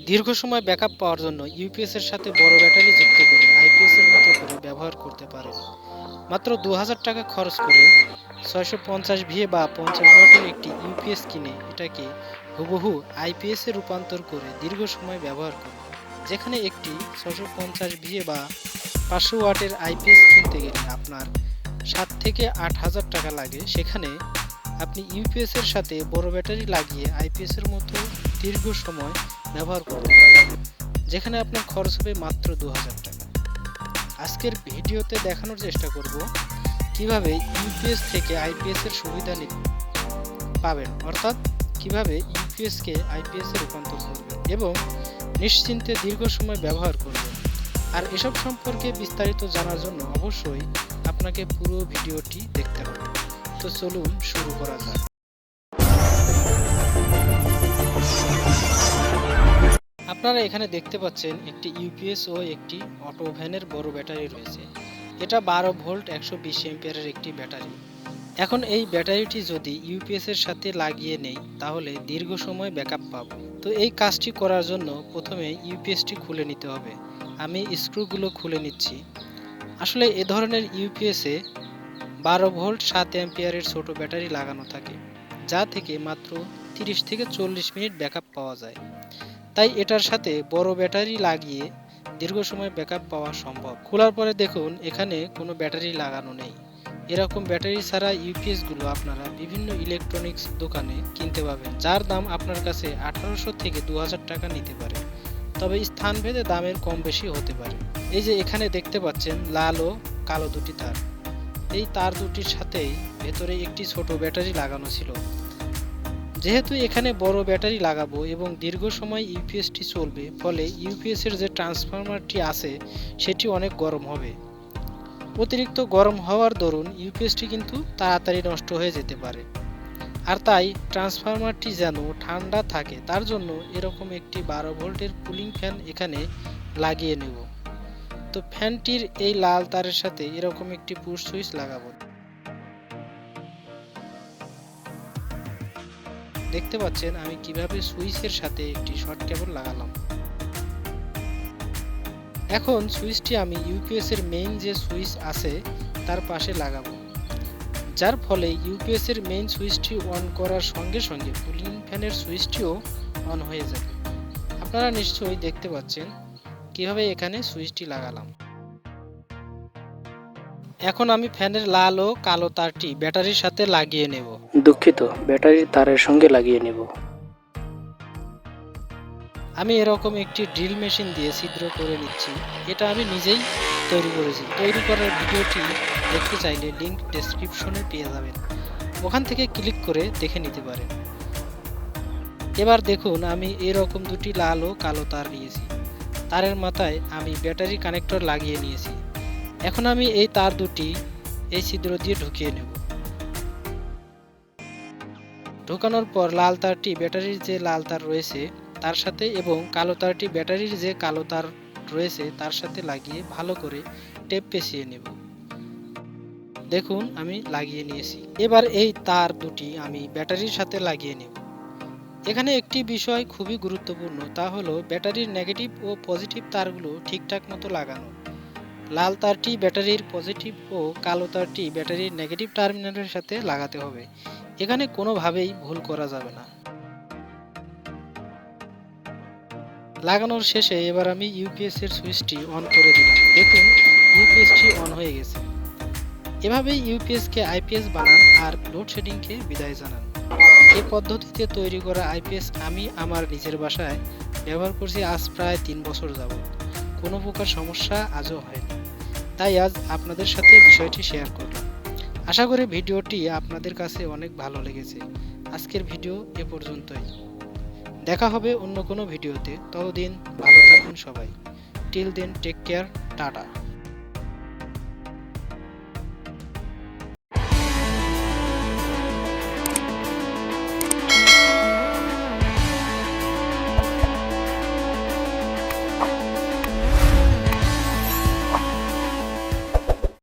দীর্ঘ সময় ব্যাকআপ পাওয়ার জন্য ইউপিএস এর সাথে বড় ব্যাটারি যুক্ত করে আইপিএস এর মতো করে ব্যবহার করতে পারেন। মাত্র 2000 টাকা খরচ করে 650 ভিএ বা 50 ওয়াটের একটি ইউপিএস কিনে এটাকে হুবহু আইপিএস এ রূপান্তর করে দীর্ঘ সময় ব্যবহার করুন। যেখানে একটি 650 ভিএ বা 500 ওয়াটের আইপিএস কিনতে গেলে আপনার 7 থেকে 8000 টাকা লাগে, সেখানে আপনি ইউপিএস এর সাথে বড় ব্যাটারি লাগিয়ে আইপিএস এর মতো দীর্ঘ সময় ব্যবহার করতে পারেন, যেখানে আপনার খরচ হবে মাত্র 2000 টাকা। আজকের ভিডিওতে দেখানোর চেষ্টা করব কিভাবে ইউপিএস থেকে আইপিএস এর সুবিধা পাবেন, অর্থাৎ কিভাবে ইউপিএস কে আইপিএস এ রূপান্তর করবেন এবং নিশ্চিন্তে দীর্ঘ সময় ব্যবহার করবেন। আর এসব সম্পর্কে বিস্তারিত জানার জন্য অবশ্যই আপনাকে পুরো ভিডিওটি দেখতে হবে। তো চলুন শুরু করা যাক। আপনারা এখানে দেখতে পাচ্ছেন একটি ইউপিএস ও একটি অটো ভ্যানের বড় ব্যাটারি রয়েছে। এটা 12 ভোল্ট 120 এম্পিয়ারের একটি ব্যাটারি। এখন এই ব্যাটারিটি যদি ইউপিএস এর সাথে লাগিয়ে নেই তাহলে দীর্ঘ সময় ব্যাকআপ পাবো। তো এই কাজটি করার জন্য প্রথমে ইউপিএসটি খুলে নিতে হবে। আমি স্ক্রুগুলো খুলে নিচ্ছি। আসলে এ ধরনের ইউপিএস এ 12 ভোল্ট 7 অ্যাম্পিয়ারের ছোট ব্যাটারি লাগানো থাকে, যা থেকে মাত্র 30 থেকে 40 মিনিট ব্যাকআপ পাওয়া যায়। তাই এটার সাথে বড় ব্যাটারি লাগিয়ে দীর্ঘ সময় ব্যাকআপ পাওয়া সম্ভব। খোলার পরে দেখুন এখানে কোনো ব্যাটারি লাগানো নেই। এরকম ব্যাটারি ছাড়া ইউপিএস গুলো আপনারা বিভিন্ন ইলেকট্রনিক্স দোকানে কিনতে পাবেন, যার দাম আপনার কাছে 1800 থেকে 2000 টাকা নিতে পারে। তবে স্থানভেদে দামের কম বেশি হতে পারে। এই যে এখানে দেখতে পাচ্ছেন লাল ও কালো দুটি তার, এই তার দুটির সাথেই ভেতরে একটি ছোট ব্যাটারি লাগানো ছিল। যেহেতু এখানে বড় ব্যাটারি লাগাবো এবং দীর্ঘ সময় ইউপিএসটি চলবে, ফলে ইউপিএস এর যে ট্রান্সফরমারটি আছে সেটি অনেক গরম হবে। অতিরিক্ত গরম হওয়ার দরুন ইউপিএসটি কিন্তু তাড়াতাড়ি নষ্ট হয়ে যেতে পারে। আর তাই ট্রান্সফরমারটি যেন ঠান্ডা থাকে তার জন্য এরকম একটি 12 ভোল্টের কুলিং ফ্যান এখানে লাগিয়ে নেব। তো ফ্যানটির এই লাল তারের সাথে এরকম একটি পুশ সুইচ লাগাবো। দেখতে পাচ্ছেন আমি কিভাবে সুইচের সাথে একটি শর্ট কেবল লাগালাম। এখন সুইচটি আমি ইউপিএস এর মেইন যে সুইচ আছে তার পাশে লাগাবো, যার ফলে ইউপিএস এর মেইন সুইচটি অন করার সঙ্গে সঙ্গে কুলিং ফ্যানের সুইচটিও অন হয়ে যাবে। আপনারা নিশ্চয়ই দেখতে পাচ্ছেন কিভাবে এখানে সুইচটি লাগালাম। এখন আমি ফ্যানের লাল ও কালো তারটি ব্যাটারির সাথে লাগিয়ে নেব। দুঃখিত, ব্যাটারির তারের সঙ্গে লাগিয়ে নেব। আমি এরকম একটি ড্রিল মেশিন দিয়ে ছিদ্র করে নিচ্ছি। এটা আমি নিজেই তৈরি করেছি। তৈরি করার ভিডিওটি দেখতে চাইলে লিংক ডেসক্রিপশনে পেয়ে যাবেন, ওখান থেকে ক্লিক করে দেখে নিতে পারেন। এবার দেখুন আমি এরকম দুটি লাল ও কালো তার নিয়েছি। তারের মাথায় আমি ব্যাটারি কানেক্টর লাগিয়ে নিয়েছি। এখন আমি এই তার দুটি এই ছিদ্র দিয়ে ঢুকিয়ে নেব। ঢোকানোর পর লাল তারটি ব্যাটারির যে লাল তার রয়েছে তার সাথে এবং কালো তারটি ব্যাটারির যে কালো তার রয়েছে তার সাথে লাগিয়ে ভালো করে টেপ পেঁচিয়ে নেব। দেখুন আমি লাগিয়ে নিয়েছি। এবার এই তার দুটি আমি ব্যাটারির সাথে লাগিয়ে নেব। এখানে একটি বিষয় খুবই গুরুত্বপূর্ণ, তা হলো ব্যাটারির নেগেটিভ ও পজিটিভ তারগুলো ঠিকঠাক মতো লাগানো। লাল তারটি ব্যাটারির পজিটিভ ও কালো তারটি ব্যাটারির নেগেটিভ টার্মিনালের সাথে লাগাতে হবে। এখানে কোনোভাবেই ভুল করা যাবে না। লাগানোর শেষে এবার আমি ইউপিএস এর সুইচটি অন করে দিলাম। দেখুন ইউপিএসটি অন হয়ে গেছে। এভাবেই ইউপিএস কে আইপিএস বানান আর লোডশেডিংকে বিদায় জানান। এই পদ্ধতিতে তৈরি করা আইপিএস আমি আমার নিজের বাসায় ব্যবহার করছি আজ প্রায় 3 বছর যাবত। কোনো প্রকার সমস্যা আজও হয়নি। তাই আজ আপনাদের সাথে বিষয়টি শেয়ার করলাম। আশা করি ভিডিওটি আপনাদের কাছে অনেক ভালো লেগেছে। আজকের ভিডিও এ পর্যন্তই। দেখা হবে অন্য কোনো ভিডিওতে। ততদিন ভালো থাকুন সবাই। Till then take care, tata.